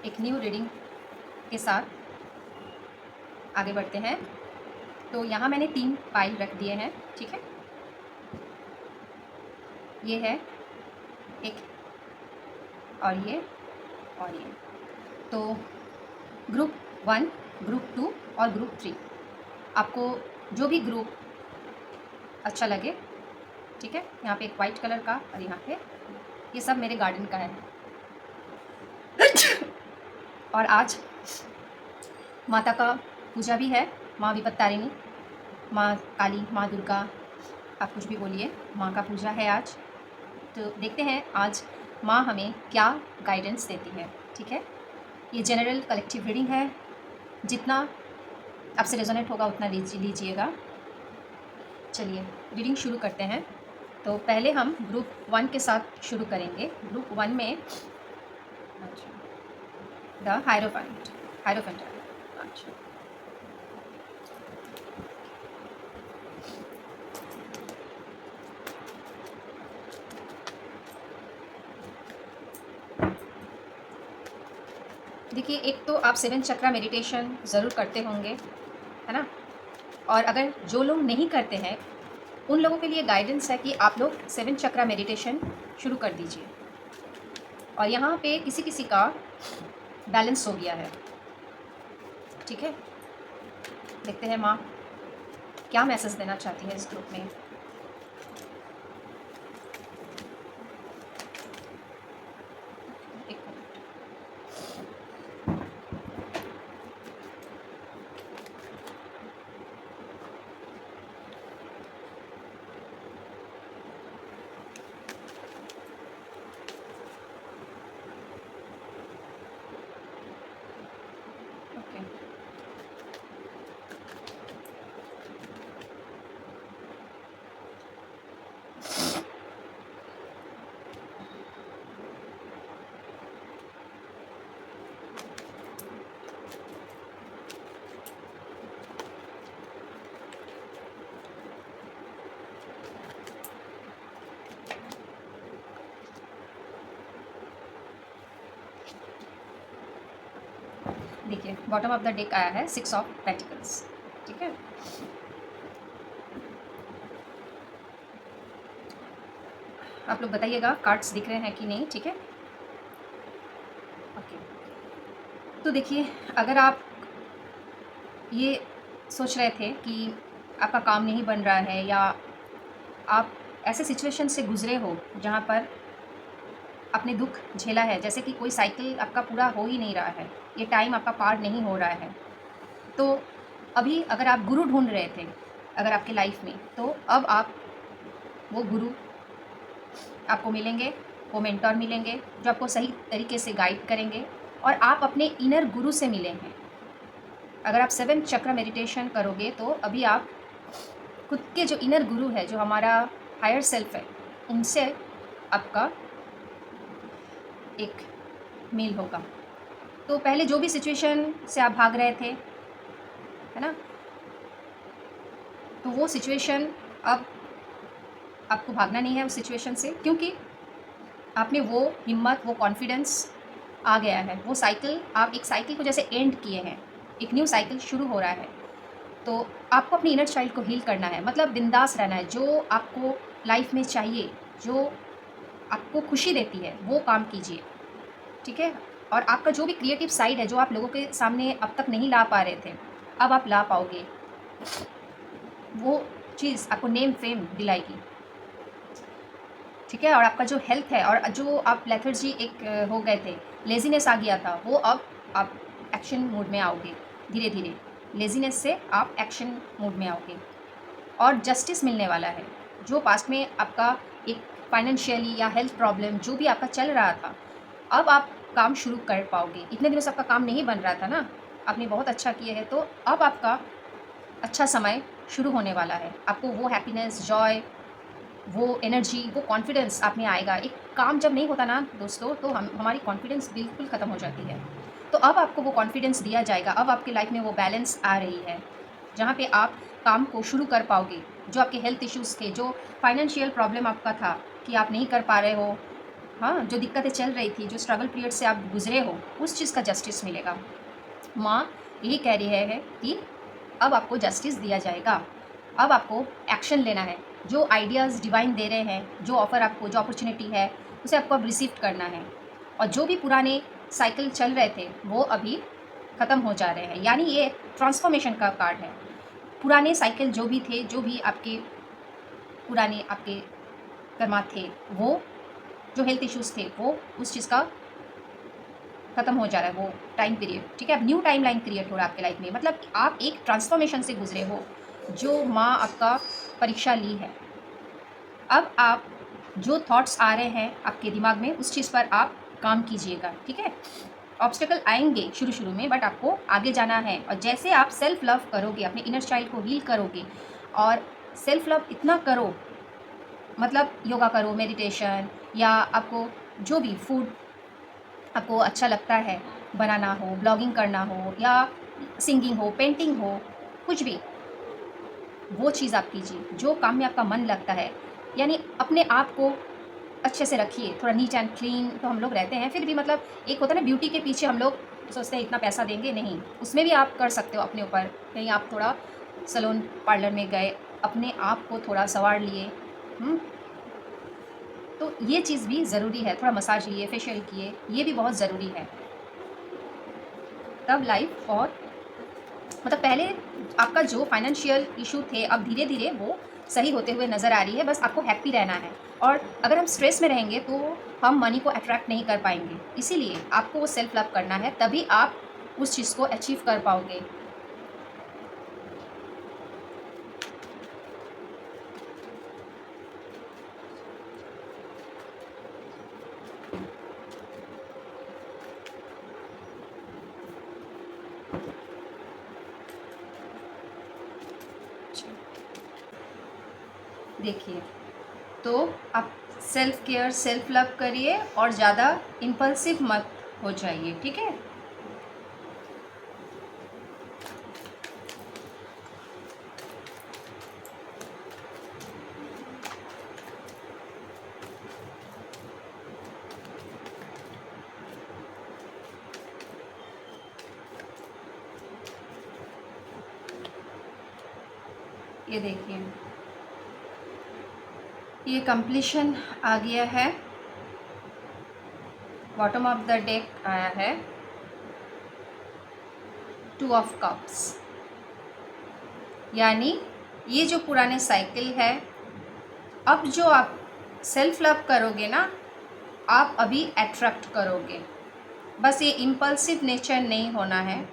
एक new reading के साथ आगे बढ़ते हैं। तो यहाँ मैंने 3 पाइल रख दिए हैं, ठीक है। ये है एक, और ये, और ये। तो ग्रुप 1, ग्रुप 2 और ग्रुप 3, आपको जो भी ग्रुप अच्छा लगे, ठीक है। यहाँ पे एक वाइट कलर का और यहाँ पे, ये सब मेरे गार्डन का है। और आज माता का पूजा भी है, माँ विपत्तारिणी, माँ काली, माँ दुर्गा, आप कुछ भी बोलिए, माँ का पूजा है आज। तो देखते हैं आज माँ हमें क्या गाइडेंस देती है, ठीक है। ये जनरल कलेक्टिव रीडिंग है, जितना आपसे रेजोनेट होगा उतना लीजिएगा। चलिए रीडिंग शुरू करते हैं। तो पहले हम ग्रुप 1 के साथ शुरू करेंगे। ग्रुप 1 में द हायरोफेंट, अच्छा। देखिए, एक तो आप 7 चक्रा मेडिटेशन ज़रूर करते होंगे, है ना। और अगर जो लोग नहीं करते हैं उन लोगों के लिए गाइडेंस है कि आप लोग 7 चक्रा मेडिटेशन शुरू कर दीजिए। और यहाँ पे किसी किसी का बैलेंस हो गया है, ठीक है। देखते हैं माँ क्या मैसेज देना चाहती है इस ग्रुप में। एक मिनट। ओके, देखिए बॉटम ऑफ द डेक आया है 6 ऑफ पेंटिकल्स, ठीक है। आप लोग बताइएगा कार्ड्स दिख रहे हैं कि नहीं, ठीक है। ओके, तो देखिए, अगर आप ये सोच रहे थे कि आपका काम नहीं बन रहा है, या आप ऐसे सिचुएशन से गुजरे हो जहाँ पर आपने दुख झेला है, जैसे कि कोई साइकिल आपका पूरा हो ही नहीं रहा है, ये टाइम आपका पार नहीं हो रहा है, तो अभी अगर आप गुरु ढूंढ रहे थे अगर आपके लाइफ में, तो अब आप वो गुरु आपको मिलेंगे, वो मेंटोर मिलेंगे जो आपको सही तरीके से गाइड करेंगे, और आप अपने इनर गुरु से मिले हैं। अगर आप 7 चक्र मेडिटेशन करोगे तो अभी आप खुद के जो इनर गुरु है, जो हमारा हायर सेल्फ है, उनसे आपका एक मेल होगा। तो पहले जो भी सिचुएशन से आप भाग रहे थे, है ना, तो वो सिचुएशन अब आपको भागना नहीं है उस सिचुएशन से, क्योंकि आपने वो हिम्मत, वो कॉन्फिडेंस आ गया है। वो साइकिल, आप एक साइकिल को जैसे एंड किए हैं, एक न्यू साइकिल शुरू हो रहा है। तो आपको अपनी इनर चाइल्ड को हील करना है, मतलब बिंदास रहना है। जो आपको लाइफ में चाहिए, जो आपको खुशी देती है, वो काम कीजिए, ठीक है। और आपका जो भी क्रिएटिव साइड है, जो आप लोगों के सामने अब तक नहीं ला पा रहे थे, अब आप ला पाओगे। वो चीज़ आपको नेम फेम दिलाएगी, ठीक है। और आपका जो हेल्थ है, और जो आप लेथर्जी एक हो गए थे, लेज़ीनेस आ गया था, वो अब आप एक्शन मोड में आओगे। धीरे धीरे लेज़ीनेस से आप एक्शन मोड में आओगे, और जस्टिस मिलने वाला है। जो पास्ट में आपका एक फाइनेंशियली या हेल्थ प्रॉब्लम जो भी आपका चल रहा था, अब आप काम शुरू कर पाओगे। इतने दिनों से आपका काम नहीं बन रहा था ना, आपने बहुत अच्छा किया है, तो अब आपका अच्छा समय शुरू होने वाला है। आपको वो हैप्पीनेस, जॉय, वो एनर्जी, वो कॉन्फिडेंस आप में आएगा। एक काम जब नहीं होता ना दोस्तों, तो हमारी कॉन्फिडेंस बिल्कुल ख़त्म हो जाती है। तो अब आपको वो कॉन्फिडेंस दिया जाएगा। अब आपके लाइफ में वो बैलेंस आ रही है, जहाँ पे आप काम को शुरू कर पाओगे। जो आपके हेल्थ इश्यूज़ थे, जो फाइनेंशियल प्रॉब्लम आपका था कि आप नहीं कर पा रहे हो, हाँ, जो दिक्कतें चल रही थी, जो स्ट्रगल पीरियड से आप गुज़रे हो, उस चीज़ का जस्टिस मिलेगा। माँ यही कह रही है कि अब आपको जस्टिस दिया जाएगा। अब आपको एक्शन लेना है। जो आइडियाज़ डिवाइन दे रहे हैं, जो ऑफ़र आपको, जो अपॉर्च्युनिटी है, उसे आपको अब रिसीव करना है। और जो भी पुराने साइकिल चल रहे थे, वो अभी ख़त्म हो जा रहे हैं। यानी ये ट्रांसफ़ॉर्मेशन का कार्ड है। पुराने साइकिल जो भी थे, जो भी आपके पुराने आपके कर्मात थे, वो जो हेल्थ इश्यूज़ थे, वो उस चीज़ का खत्म हो जा रहा है वो टाइम पीरियड। ठीक है, अब न्यू टाइम लाइन क्रिएट हो रहा है आपके लाइफ में। मतलब आप एक ट्रांसफॉर्मेशन से गुजरे हो, जो माँ आपका परीक्षा ली है। अब आप जो थॉट्स आ रहे हैं आपके दिमाग में, उस चीज़ पर आप काम कीजिएगा। ठीक है, ऑब्स्टेकल आएंगे शुरू शुरू में, बट आपको आगे जाना है। और जैसे आप सेल्फ लव करोगे, अपने इनर चाइल्ड को हील करोगे, और सेल्फ लव इतना करो, मतलब योगा करो, मेडिटेशन, या आपको जो भी फूड आपको अच्छा लगता है, बनाना हो, ब्लॉगिंग करना हो, या सिंगिंग हो, पेंटिंग हो, कुछ भी, वो चीज़ आप कीजिए जो काम में आपका मन लगता है। यानी अपने आप को अच्छे से रखिए, थोड़ा नीट एंड क्लीन तो हम लोग रहते हैं, फिर भी मतलब एक होता है ना, ब्यूटी के पीछे हम लोग सोचते हैं इतना पैसा देंगे, नहीं, उसमें भी आप कर सकते हो अपने ऊपर। कहीं आप थोड़ा सैलून पार्लर में गए, अपने आप को थोड़ा संवार लिए, तो ये चीज़ भी ज़रूरी है। थोड़ा मसाज लिए, फेशियल किए, ये भी बहुत ज़रूरी है। तब लाइफ और मतलब पहले आपका जो फाइनेंशियल इशू थे, अब धीरे धीरे वो सही होते हुए नज़र आ रही है। बस आपको हैप्पी रहना है। और अगर हम स्ट्रेस में रहेंगे तो हम मनी को अट्रैक्ट नहीं कर पाएंगे। इसीलिए आपको वो सेल्फ लव करना है, तभी आप उस चीज़ को अचीव कर पाओगे। देखिए, तो आप सेल्फ केयर, सेल्फ लव करिए और ज़्यादा इम्पल्सिव मत हो जाइए। ठीक है, ये देखिए, ये कंप्लीशन आ गया है। बॉटम ऑफ द डेक आया है 2 ऑफ कप्स। यानी ये जो पुराने साइकिल है, अब जो आप सेल्फ लव करोगे ना, आप अभी अट्रैक्ट करोगे। बस ये इम्पल्सिव नेचर नहीं होना है।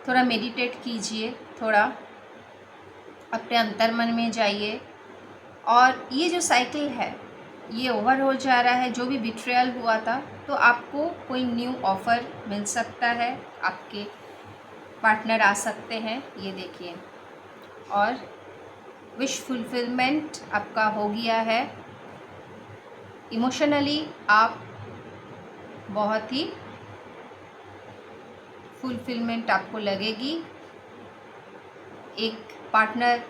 थोड़ा मेडिटेट कीजिए, थोड़ा अपने अंतर्मन में जाइए, और ये जो साइकिल है ये ओवर हो जा रहा है। जो भी बिट्रेयल हुआ था, तो आपको कोई न्यू ऑफ़र मिल सकता है, आपके पार्टनर आ सकते हैं, ये देखिए। और विश फुलफिलमेंट आपका हो गया है। इमोशनली आप बहुत ही फुलफिलमेंट आपको लगेगी। एक पार्टनर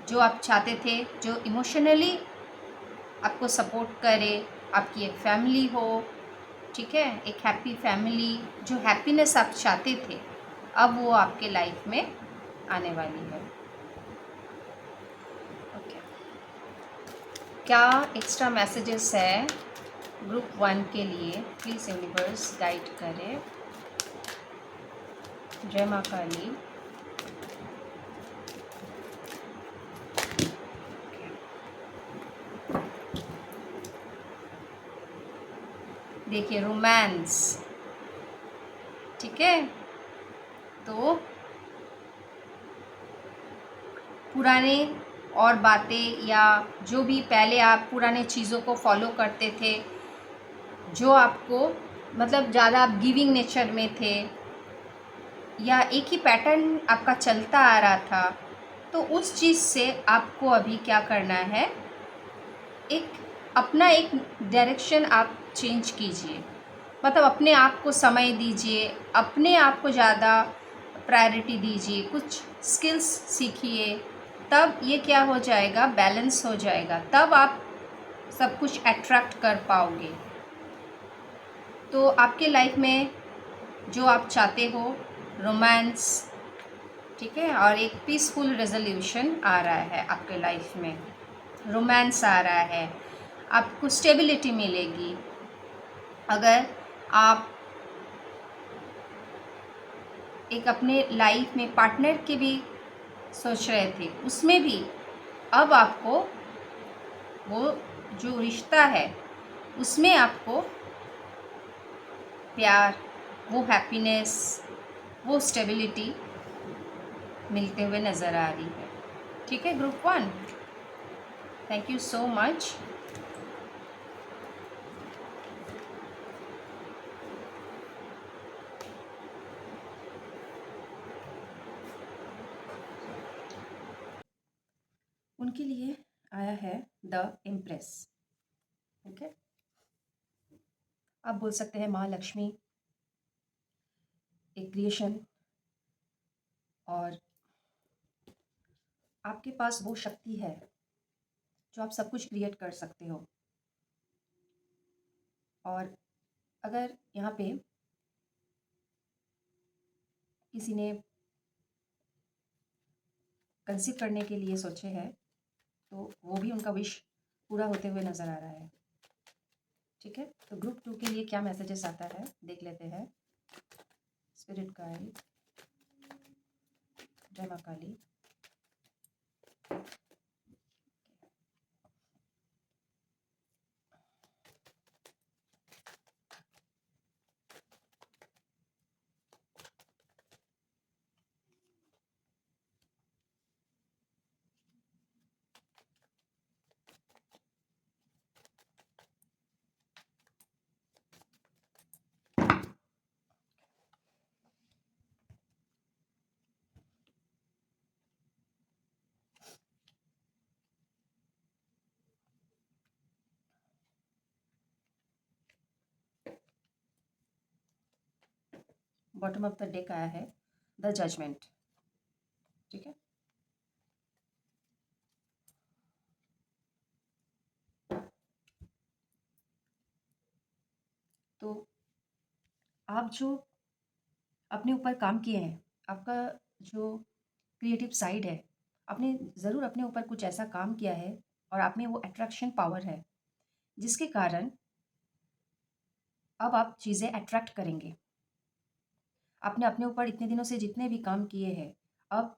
जो आप चाहते थे, जो इमोशनली आपको सपोर्ट करे, आपकी एक फैमिली हो। ठीक है, एक हैप्पी फैमिली, जो हैप्पीनेस आप चाहते थे, अब वो आपके लाइफ में आने वाली है। ओके, क्या एक्स्ट्रा मैसेजेस है ग्रुप 1 के लिए? प्लीज़ यूनिवर्स गाइड करें। जय माँ काली। देखिए, रोमांस। ठीक है, तो पुराने और बातें, या जो भी पहले आप पुराने चीज़ों को फॉलो करते थे, जो आपको मतलब ज़्यादा आप गिविंग नेचर में थे, या एक ही पैटर्न आपका चलता आ रहा था, तो उस चीज़ से आपको अभी क्या करना है, एक अपना एक डायरेक्शन आप चेंज कीजिए। मतलब अपने आप को समय दीजिए, अपने आप को ज़्यादा प्रायोरिटी दीजिए, कुछ स्किल्स सीखिए। तब ये क्या हो जाएगा, बैलेंस हो जाएगा। तब आप सब कुछ अट्रैक्ट कर पाओगे। तो आपके लाइफ में जो आप चाहते हो, रोमांस, ठीक है, और एक पीसफुल रेजोल्यूशन आ रहा है आपके लाइफ में, रोमांस आ रहा है, आपको स्टेबिलिटी मिलेगी। अगर आप एक अपने लाइफ में पार्टनर की भी सोच रहे थे, उसमें भी अब आपको वो जो रिश्ता है उसमें आपको प्यार, वो हैप्पीनेस, वो स्टेबिलिटी मिलते हुए नज़र आ रही है। ठीक है group 1, thank you so much. उनके लिए आया है द इम्प्रेस। ओके, आप बोल सकते हैं माँ लक्ष्मी एक क्रिएशन, और आपके पास वो शक्ति है जो आप सब कुछ क्रिएट कर सकते हो। और अगर यहाँ पे किसी ने कंसीव करने के लिए सोचे हैं तो वो भी उनका विश पूरा होते हुए नज़र आ रहा है। ठीक है, तो ग्रुप 2 के लिए क्या मैसेजेस आता है देख लेते हैं। स्पिरिट गाइड, जय माँ काली। बॉटम ऑफ द डेक आया है द जजमेंट। ठीक है, तो आप जो अपने ऊपर काम किए हैं, आपका जो क्रिएटिव साइड है, आपने ज़रूर अपने ऊपर कुछ ऐसा काम किया है और आप में वो अट्रैक्शन पावर है जिसके कारण अब आप चीज़ें अट्रैक्ट करेंगे। आपने अपने ऊपर इतने दिनों से जितने भी काम किए हैं, अब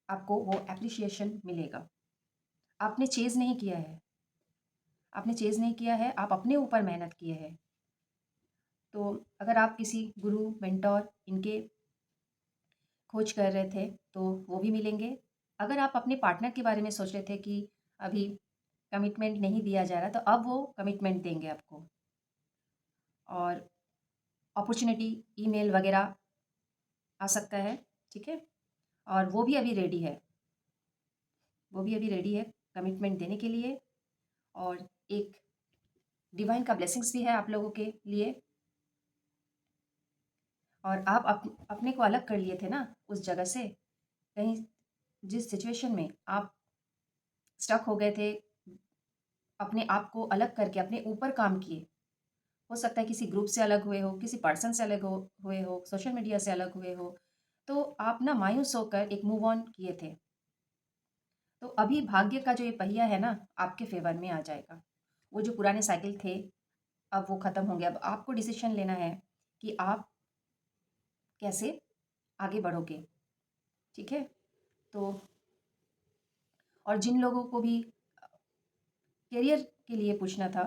आपको वो एप्रिशिएशन मिलेगा। आपने चेज़ नहीं किया है, आपने चेज़ नहीं किया है, आप अपने ऊपर मेहनत किए हैं। तो अगर आप किसी गुरु, मेंटर इनके खोज कर रहे थे तो वो भी मिलेंगे। अगर आप अपने पार्टनर के बारे में सोच रहे थे कि अभी कमिटमेंट नहीं दिया जा रहा, तो अब वो कमिटमेंट देंगे आपको। और अपॉर्चुनिटी, ईमेल वगैरह आ सकता है। ठीक है, और वो भी अभी रेडी है, वो भी अभी रेडी है कमिटमेंट देने के लिए। और एक डिवाइन का ब्लेसिंग्स भी है आप लोगों के लिए। और आप अपने को अलग कर लिए थे ना उस जगह से, कहीं जिस सिचुएशन में आप स्टक हो गए थे, अपने आप को अलग करके अपने ऊपर काम किए। हो सकता है किसी ग्रुप से अलग हुए हो, किसी पर्सन से अलग हुए हो, सोशल मीडिया से अलग हुए हो, तो आप ना मायूस होकर एक मूव ऑन किए थे। तो अभी भाग्य का जो ये पहिया है ना आपके फेवर में आ जाएगा। वो जो पुराने साइकिल थे अब वो ख़त्म होंगे। अब आपको डिसीजन लेना है कि आप कैसे आगे बढ़ोगे। ठीक है, तो और जिन लोगों को भी करियर के लिए पूछना था,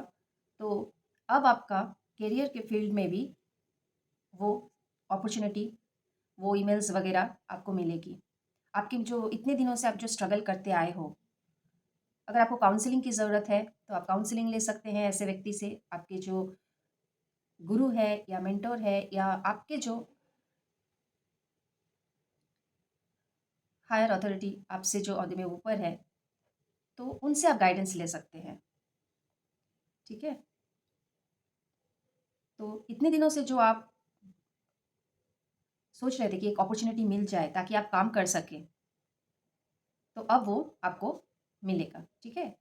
तो अब आपका करियर के फील्ड में भी वो अपॉर्चुनिटी, वो ईमेल्स वगैरह आपको मिलेगी। आपके जो इतने दिनों से आप जो स्ट्रगल करते आए हो, अगर आपको काउंसलिंग की ज़रूरत है तो आप काउंसलिंग ले सकते हैं ऐसे व्यक्ति से। आपके जो गुरु है या मेंटर है या आपके जो हायर अथॉरिटी आपसे जो ओहदे में ऊपर है, तो उनसे आप गाइडेंस ले सकते हैं। ठीक है, तो इतने दिनों से जो आप सोच रहे थे कि एक अपॉर्चुनिटी मिल जाए ताकि आप काम कर सकें, तो अब वो आपको मिलेगा। ठीक है,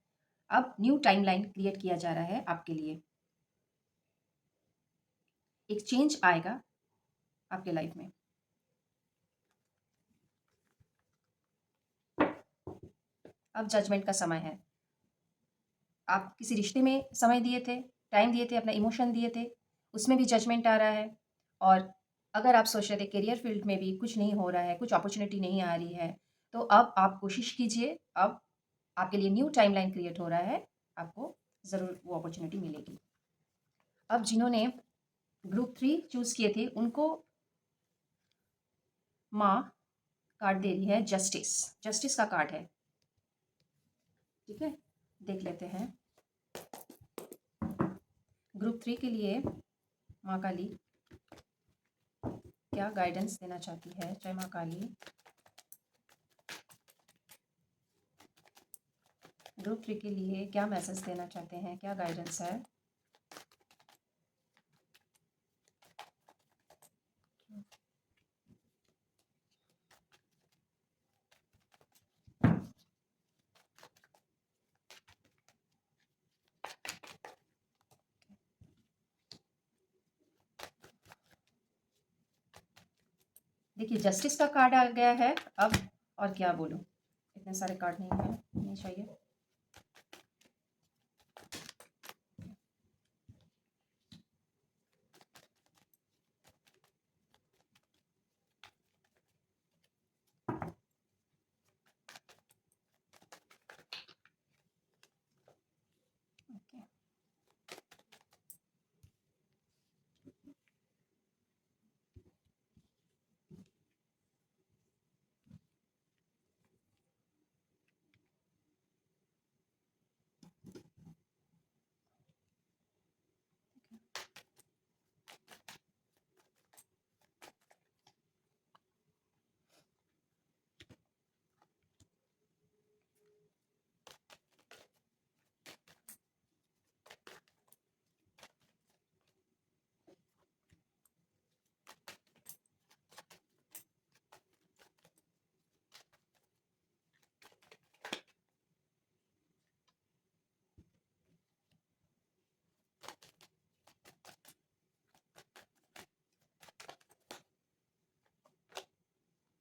अब न्यू टाइमलाइन क्रिएट किया जा रहा है आपके लिए। एक चेंज आएगा आपके लाइफ में। अब जजमेंट का समय है। आप किसी रिश्ते में समय दिए थे, टाइम दिए थे, अपना इमोशन दिए थे, उसमें भी जजमेंट आ रहा है। और अगर आप सोच रहे थे करियर फील्ड में भी कुछ नहीं हो रहा है, कुछ अपॉर्चुनिटी नहीं आ रही है, तो अब आप कोशिश कीजिए, अब आपके लिए न्यू टाइमलाइन क्रिएट हो रहा है, आपको ज़रूर वो अपॉर्चुनिटी मिलेगी। अब जिन्होंने ग्रुप 3 चूज़ किए थे, उनको माँ कार्ड दे रही है जस्टिस, जस्टिस का कार्ड है, ठीक है? देख लेते हैं। ग्रुप 3 के लिए माँ काली क्या गाइडेंस देना चाहती है? जय माँ काली। ग्रुप 3 के लिए क्या मैसेज देना चाहते हैं? क्या गाइडेंस है? देखिए जस्टिस का कार्ड आ गया है अब, और क्या बोलूँ, इतने सारे कार्ड नहीं है, नहीं चाहिए।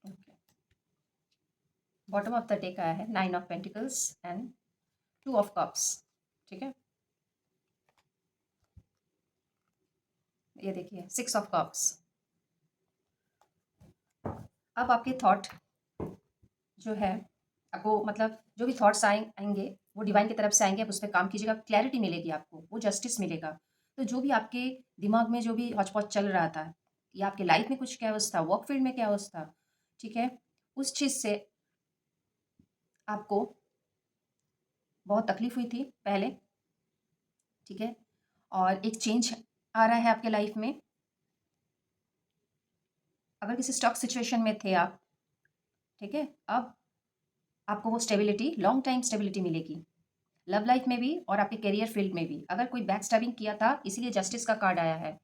Okay, okay. Bottom of the deck आया है 9 of pentacles and 2 of cups, ठीक है? ये देखिए 6 ऑफ कप्स। अब आपके थॉट जो है, आपको मतलब जो भी थॉट्स आएंगे वो डिवाइन की तरफ से आएंगे, आप उस पर काम कीजिएगा, क्लैरिटी मिलेगी आपको, वो जस्टिस मिलेगा। तो जो भी आपके दिमाग में जो भी हौच-पौच चल रहा था, या आपके लाइफ में कुछ कैओस था, वर्क फील्ड में कैओस था, ठीक है? उस चीज़ से आपको बहुत तकलीफ हुई थी पहले, ठीक है? और एक चेंज आ रहा है आपके लाइफ में। अगर किसी स्टक सिचुएशन में थे आप, ठीक है? अब आपको वो स्टेबिलिटी, लॉन्ग टाइम स्टेबिलिटी मिलेगी। लव लाइफ में भी और आपके करियर फील्ड में भी। अगर कोई बैक स्टैबिंग किया था, इसीलिए जस्टिस का कार्ड आया है,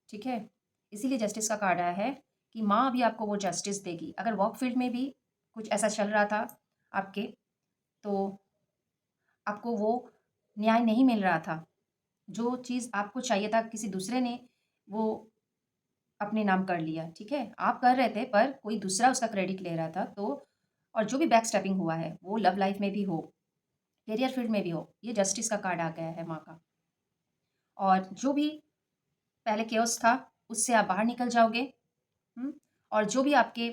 ठीक है? इसीलिए जस्टिस का कार्ड आया है कि माँ अभी आपको वो जस्टिस देगी। अगर वर्क फील्ड में भी कुछ ऐसा चल रहा था आपके, तो आपको वो न्याय नहीं मिल रहा था। जो चीज़ आपको चाहिए था, किसी दूसरे ने वो अपने नाम कर लिया, ठीक है? आप कर रहे थे पर कोई दूसरा उसका क्रेडिट ले रहा था, तो और जो भी बैक स्टैबिंग हुआ है, वो लव लाइफ में भी हो, करियर फील्ड में भी हो, ये जस्टिस का कार्ड आ गया है माँ का। और जो भी पहले केओस था, उससे आप बाहर निकल जाओगे। हुँ? और जो भी आपके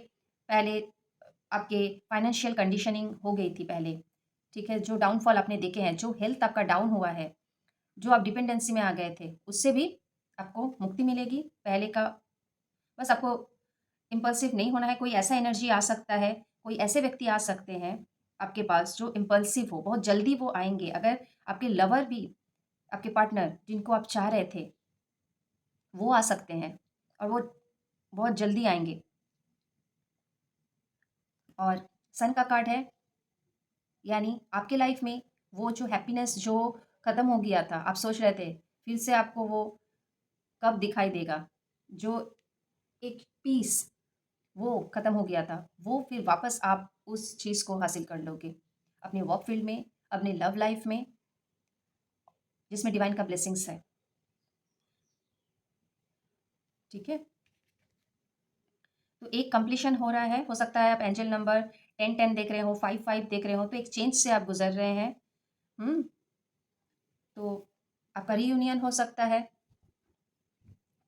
पहले आपके फाइनेंशियल कंडीशनिंग हो गई थी पहले, ठीक है? जो डाउनफॉल आपने देखे हैं, जो हेल्थ आपका डाउन हुआ है, जो आप डिपेंडेंसी में आ गए थे, उससे भी आपको मुक्ति मिलेगी। पहले का बस आपको इम्पल्सिव नहीं होना है। कोई ऐसा एनर्जी आ सकता है, कोई ऐसे व्यक्ति आ सकते हैं आपके पास जो इम्पल्सिव हो, बहुत जल्दी वो आएँगे। अगर आपके लवर भी, आपके पार्टनर जिनको आप चाह रहे थे, वो आ सकते हैं और वो बहुत जल्दी आएँगे। और सन का कार्ड है, यानी आपके लाइफ में वो जो हैप्पीनेस जो ख़त्म हो गया था, आप सोच रहे थे, फिर से आपको वो कब दिखाई देगा? जो एक पीस वो ख़त्म हो गया था, वो फिर वापस आप उस चीज़ को हासिल कर लोगे। अपने वर्क फील्ड में, अपने लव लाइफ में, जिसमें डिवाइन का ब्लेसिंग्स है। ठीक है, तो एक कंप्लीशन हो रहा है। हो सकता है आप एंजल नंबर 10-10 देख रहे हो, 5-5 देख रहे हो, तो एक चेंज से आप गुजर रहे हैं। तो आपका रीयूनियन हो सकता है।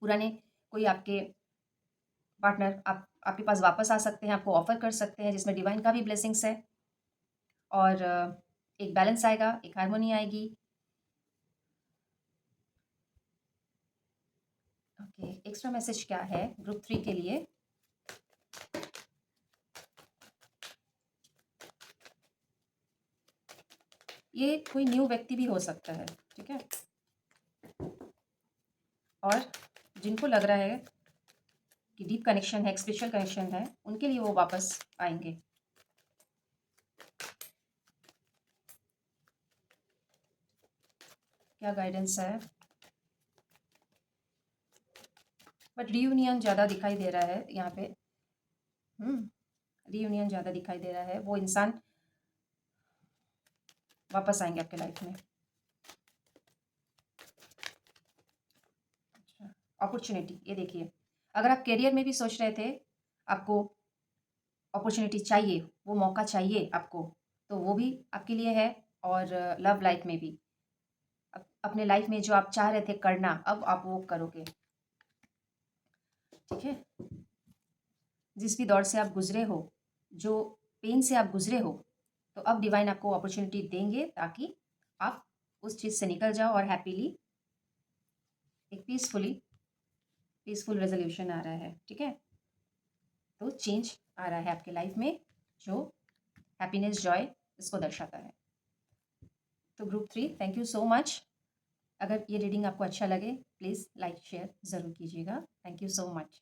पुराने कोई आपके पार्टनर आपके पास वापस आ सकते हैं, आपको ऑफर कर सकते हैं, जिसमें डिवाइन का भी ब्लेसिंग्स है। और एक बैलेंस आएगा, एक हार्मोनी आएगी। ओके, एक्स्ट्रा मैसेज क्या है ग्रुप 3 के लिए? ये कोई न्यू व्यक्ति भी हो सकता है। ठीक है, और जिनको लग रहा है कि डीप कनेक्शन है, एक स्पेशल कनेक्शन है, उनके लिए वो वापस आएंगे। क्या गाइडेंस है? बट रीयूनियन ज़्यादा दिखाई दे रहा है यहाँ पे। रीयूनियन ज़्यादा दिखाई दे रहा है। वो इंसान वापस आएंगे आपके लाइफ में। अच्छा, अपॉर्चुनिटी, ये देखिए, अगर आप करियर में भी सोच रहे थे, आपको अपॉर्चुनिटी चाहिए, वो मौका चाहिए आपको, तो वो भी आपके लिए है। और लव लाइफ में भी अपने लाइफ में जो आप चाह रहे थे करना, अब आप वो करोगे। ठीक है, जिस भी दौर से आप गुजरे हो, जो पेन से आप गुजरे हो, तो अब डिवाइन आपको अपॉर्चुनिटी देंगे ताकि आप उस चीज़ से निकल जाओ और हैप्पीली एक पीसफुल रेजोल्यूशन आ रहा है। ठीक है, तो चेंज आ रहा है आपके लाइफ में, जो हैप्पीनेस, जॉय इसको दर्शाता है। तो group 3, thank you so much. अगर ये रीडिंग आपको अच्छा लगे, प्लीज़ लाइक शेयर ज़रूर कीजिएगा। Thank you so much.